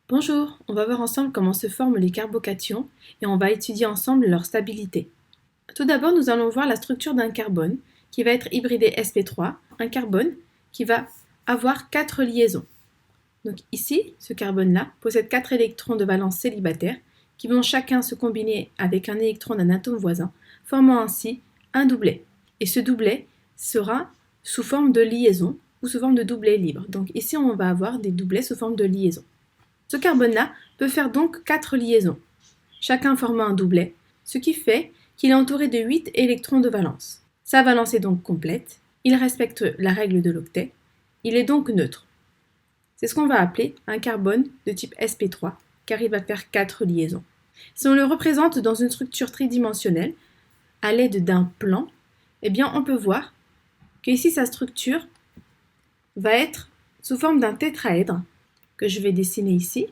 Bonjour, on va voir ensemble comment se forment les carbocations et on va étudier ensemble leur stabilité. Tout d'abord, nous allons voir la structure d'un carbone qui va être hybridé sp3, un carbone qui va avoir 4 liaisons. Donc ici, ce carbone-là possède 4 électrons de valence célibataire qui vont chacun se combiner avec un électron d'un atome voisin, formant ainsi un doublet. Et ce doublet sera sous forme de liaison ou sous forme de doublet libre. Donc ici, on va avoir des doublets sous forme de liaison. Ce carbone-là peut faire donc 4 liaisons, chacun formant un doublet, ce qui fait qu'il est entouré de 8 électrons de valence. Sa valence est donc complète, il respecte la règle de l'octet, il est donc neutre. C'est ce qu'on va appeler un carbone de type sp3, car il va faire 4 liaisons. Si on le représente dans une structure tridimensionnelle, à l'aide d'un plan, eh bien on peut voir que ici sa structure va être sous forme d'un tétraèdre, que je vais dessiner ici.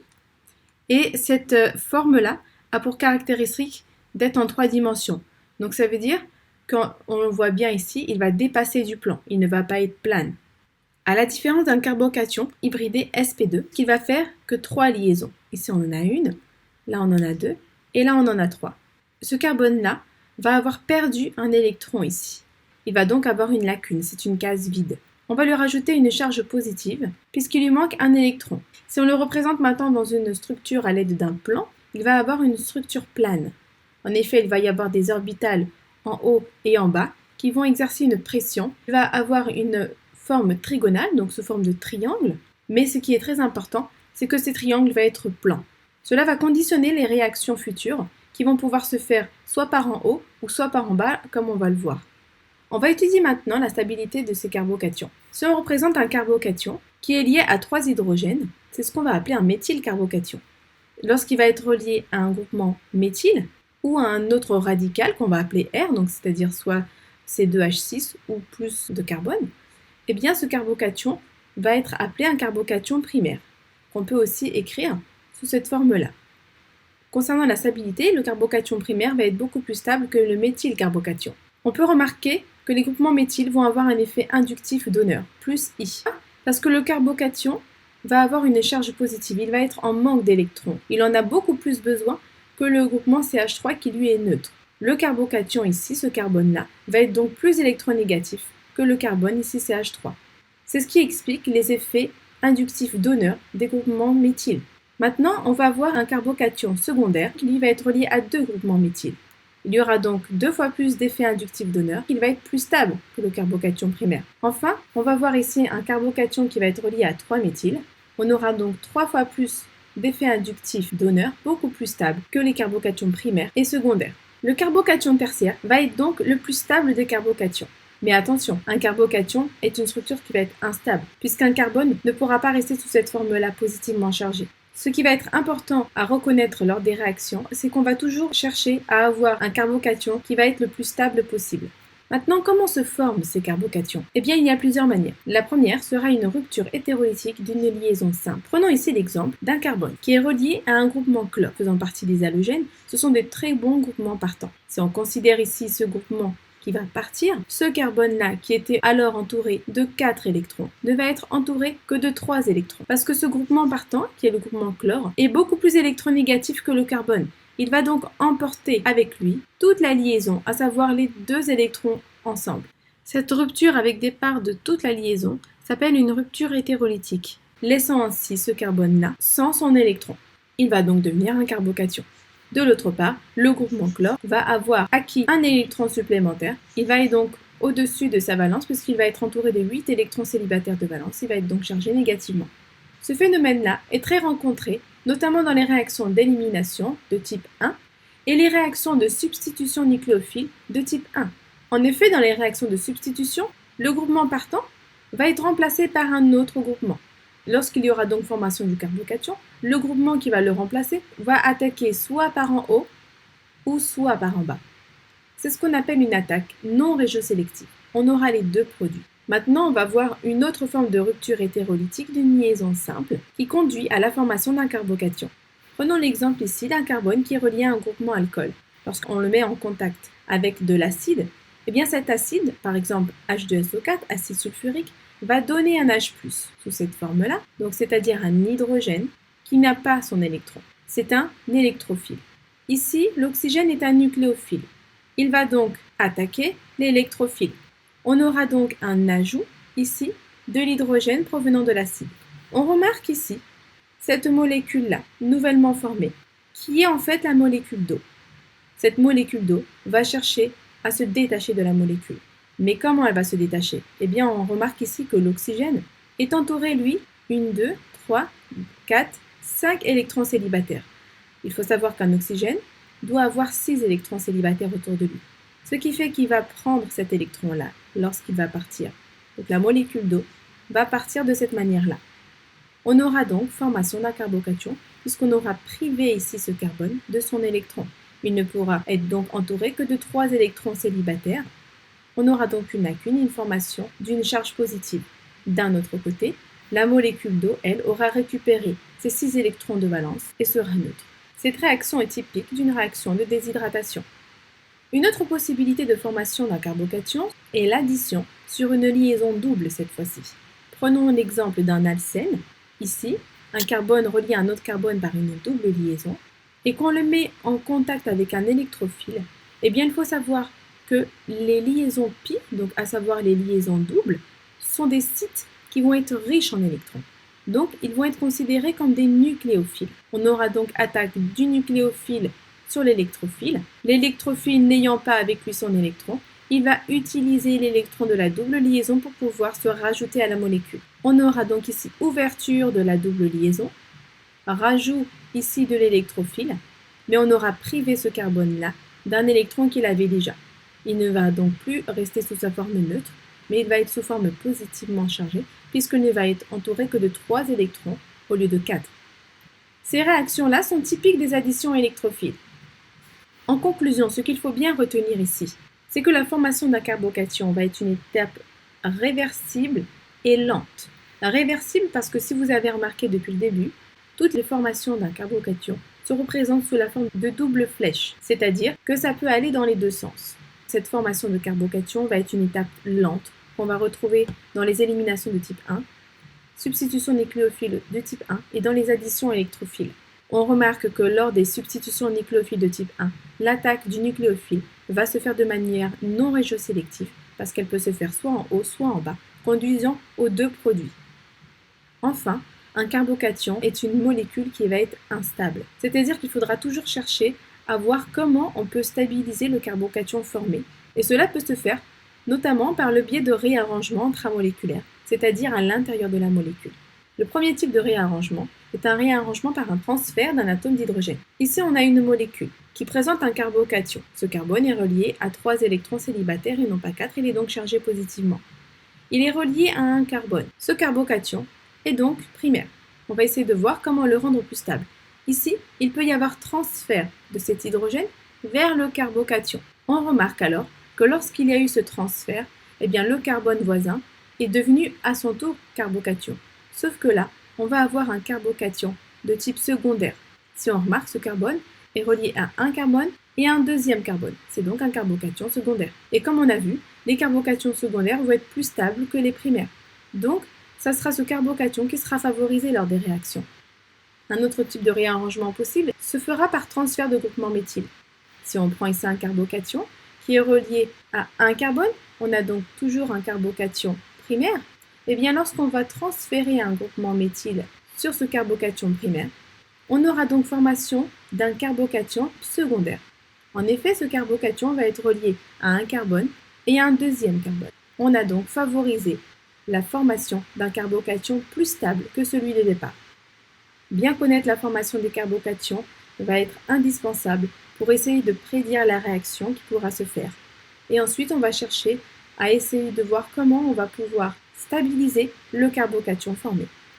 Et cette forme-là a pour caractéristique d'être en 3 dimensions. Donc ça veut dire, quand on le voit bien ici, il va dépasser du plan, il ne va pas être plane. À la différence d'un carbocation hybridé sp2, qui va faire que 3 liaisons. Ici on en a une, là on en a 2, et là on en a 3. Ce carbone-là va avoir perdu un électron ici. Il va donc avoir une lacune, c'est une case vide. On va lui rajouter une charge positive, puisqu'il lui manque un électron. Si on le représente maintenant dans une structure à l'aide d'un plan, il va avoir une structure plane. En effet, il va y avoir des orbitales en haut et en bas qui vont exercer une pression. Il va avoir une forme trigonale, donc sous forme de triangle, mais ce qui est très important, c'est que ce triangle va être plan. Cela va conditionner les réactions futures qui vont pouvoir se faire soit par en haut ou soit par en bas, comme on va le voir. On va étudier maintenant la stabilité de ces carbocations. Si on représente un carbocation qui est lié à 3 hydrogènes, c'est ce qu'on va appeler un méthylcarbocation. Lorsqu'il va être relié à un groupement méthyle ou à un autre radical qu'on va appeler R, donc c'est-à-dire soit C2H6 ou plus de carbone, eh bien ce carbocation va être appelé un carbocation primaire, qu'on peut aussi écrire sous cette forme-là. Concernant la stabilité, le carbocation primaire va être beaucoup plus stable que le méthylcarbocation. On peut remarquer que les groupements méthyles vont avoir un effet inductif donneur, plus I, parce que le carbocation va avoir une charge positive, il va être en manque d'électrons. Il en a beaucoup plus besoin que le groupement CH3 qui lui est neutre. Le carbocation ici, ce carbone-là, va être donc plus électronégatif que le carbone ici CH3. C'est ce qui explique les effets inductifs donneurs des groupements méthyles. Maintenant, on va voir un carbocation secondaire qui lui va être relié à 2 groupements méthyles. Il y aura donc 2 fois plus d'effets inductifs donneurs, il va être plus stable que le carbocation primaire. Enfin, on va voir ici un carbocation qui va être relié à 3 méthyles. On aura donc 3 fois plus d'effets inductifs donneurs, beaucoup plus stable que les carbocations primaires et secondaires. Le carbocation tertiaire va être donc le plus stable des carbocations. Mais attention, un carbocation est une structure qui va être instable, puisqu'un carbone ne pourra pas rester sous cette forme-là positivement chargée. Ce qui va être important à reconnaître lors des réactions, c'est qu'on va toujours chercher à avoir un carbocation qui va être le plus stable possible. Maintenant, comment se forment ces carbocations? Eh bien, il y a plusieurs manières. La première sera une rupture hétérolytique d'une liaison simple. Prenons ici l'exemple d'un carbone qui est relié à un groupement chlore faisant partie des halogènes. Ce sont des très bons groupements partants. Si on considère ici ce groupement qui va partir, ce carbone-là, qui était alors entouré de 4 électrons, ne va être entouré que de 3 électrons. Parce que ce groupement partant, qui est le groupement chlore, est beaucoup plus électronégatif que le carbone. Il va donc emporter avec lui toute la liaison, à savoir les 2 électrons ensemble. Cette rupture avec départ de toute la liaison s'appelle une rupture hétérolytique, laissant ainsi ce carbone-là sans son électron. Il va donc devenir un carbocation. De l'autre part, le groupement chlore va avoir acquis un électron supplémentaire. Il va être donc au-dessus de sa valence puisqu'il va être entouré de 8 électrons célibataires de valence. Il va être donc chargé négativement. Ce phénomène-là est très rencontré, notamment dans les réactions d'élimination de type 1 et les réactions de substitution nucléophile de type 1. En effet, dans les réactions de substitution, le groupement partant va être remplacé par un autre groupement. Lorsqu'il y aura donc formation du carbocation, le groupement qui va le remplacer va attaquer soit par en haut ou soit par en bas. C'est ce qu'on appelle une attaque non régiosélective. On aura les 2 produits. Maintenant, on va voir une autre forme de rupture hétérolytique d'une liaison simple qui conduit à la formation d'un carbocation. Prenons l'exemple ici d'un carbone qui est relié à un groupement alcool. Lorsqu'on le met en contact avec de l'acide, eh bien cet acide, par exemple H2SO4, acide sulfurique, va donner un H+, sous cette forme-là, donc c'est-à-dire un hydrogène qui n'a pas son électron. C'est un électrophile. Ici, l'oxygène est un nucléophile. Il va donc attaquer l'électrophile. On aura donc un ajout, ici, de l'hydrogène provenant de l'acide. On remarque ici cette molécule-là, nouvellement formée, qui est en fait la molécule d'eau. Cette molécule d'eau va chercher à se détacher de la molécule. Mais comment elle va se détacher? Eh bien, on remarque ici que l'oxygène est entouré, lui, 1, 2, 3, 4, 5 électrons célibataires. Il faut savoir qu'un oxygène doit avoir 6 électrons célibataires autour de lui. Ce qui fait qu'il va prendre cet électron-là lorsqu'il va partir. Donc la molécule d'eau va partir de cette manière-là. On aura donc formation d'un carbocation puisqu'on aura privé ici ce carbone de son électron. Il ne pourra être donc entouré que de 3 électrons célibataires. On aura donc une lacune, une formation d'une charge positive. D'un autre côté, la molécule d'eau, elle, aura récupéré ses 6 électrons de valence et sera neutre. Cette réaction est typique d'une réaction de déshydratation. Une autre possibilité de formation d'un carbocation est l'addition sur une liaison double cette fois-ci. Prenons l'exemple d'un alcène. Ici, un carbone relie à un autre carbone par une double liaison, et qu'on le met en contact avec un électrophile, eh bien il faut savoir que les liaisons pi, donc à savoir les liaisons doubles, sont des sites qui vont être riches en électrons. Donc ils vont être considérés comme des nucléophiles. On aura donc attaque du nucléophile sur l'électrophile. L'électrophile n'ayant pas avec lui son électron, il va utiliser l'électron de la double liaison pour pouvoir se rajouter à la molécule. On aura donc ici ouverture de la double liaison, rajout ici de l'électrophile, mais on aura privé ce carbone-là d'un électron qu'il avait déjà. Il ne va donc plus rester sous sa forme neutre, mais il va être sous forme positivement chargée, puisqu'il ne va être entouré que de 3 électrons au lieu de 4. Ces réactions-là sont typiques des additions électrophiles. En conclusion, ce qu'il faut bien retenir ici, c'est que la formation d'un carbocation va être une étape réversible et lente. Réversible parce que si vous avez remarqué depuis le début, toutes les formations d'un carbocation se représentent sous la forme de double flèche, c'est-à-dire que ça peut aller dans les deux sens. Cette formation de carbocation va être une étape lente qu'on va retrouver dans les éliminations de type 1, substitution nucléophile de type 1 et dans les additions électrophiles. On remarque que lors des substitutions nucléophiles de type 1, l'attaque du nucléophile va se faire de manière non régiosélective parce qu'elle peut se faire soit en haut, soit en bas, conduisant aux deux produits. Enfin, un carbocation est une molécule qui va être instable, c'est-à-dire qu'il faudra toujours chercher à voir comment on peut stabiliser le carbocation formé, et cela peut se faire notamment par le biais de réarrangements intramoléculaires, c'est-à-dire à l'intérieur de la molécule. Le premier type de réarrangement est un réarrangement par un transfert d'un atome d'hydrogène. Ici, on a une molécule qui présente un carbocation. Ce carbone est relié à 3 électrons célibataires et non pas 4, il est donc chargé positivement. Il est relié à un carbone. Ce carbocation est donc primaire. On va essayer de voir comment le rendre plus stable. Ici, il peut y avoir transfert de cet hydrogène vers le carbocation. On remarque alors que lorsqu'il y a eu ce transfert, eh bien, le carbone voisin est devenu à son tour carbocation. Sauf que là, on va avoir un carbocation de type secondaire. Si on remarque, ce carbone est relié à un carbone et à un deuxième carbone. C'est donc un carbocation secondaire. Et comme on a vu, les carbocations secondaires vont être plus stables que les primaires. Donc, ça sera ce carbocation qui sera favorisé lors des réactions. Un autre type de réarrangement possible se fera par transfert de groupement méthyle. Si on prend ici un carbocation qui est relié à un carbone, on a donc toujours un carbocation primaire. Et bien lorsqu'on va transférer un groupement méthyle sur ce carbocation primaire, on aura donc formation d'un carbocation secondaire. En effet, ce carbocation va être relié à un carbone et à un deuxième carbone. On a donc favorisé la formation d'un carbocation plus stable que celui de départ. Bien connaître la formation des carbocations va être indispensable pour essayer de prédire la réaction qui pourra se faire. Et ensuite, on va chercher à essayer de voir comment on va pouvoir stabiliser le carbocation formé.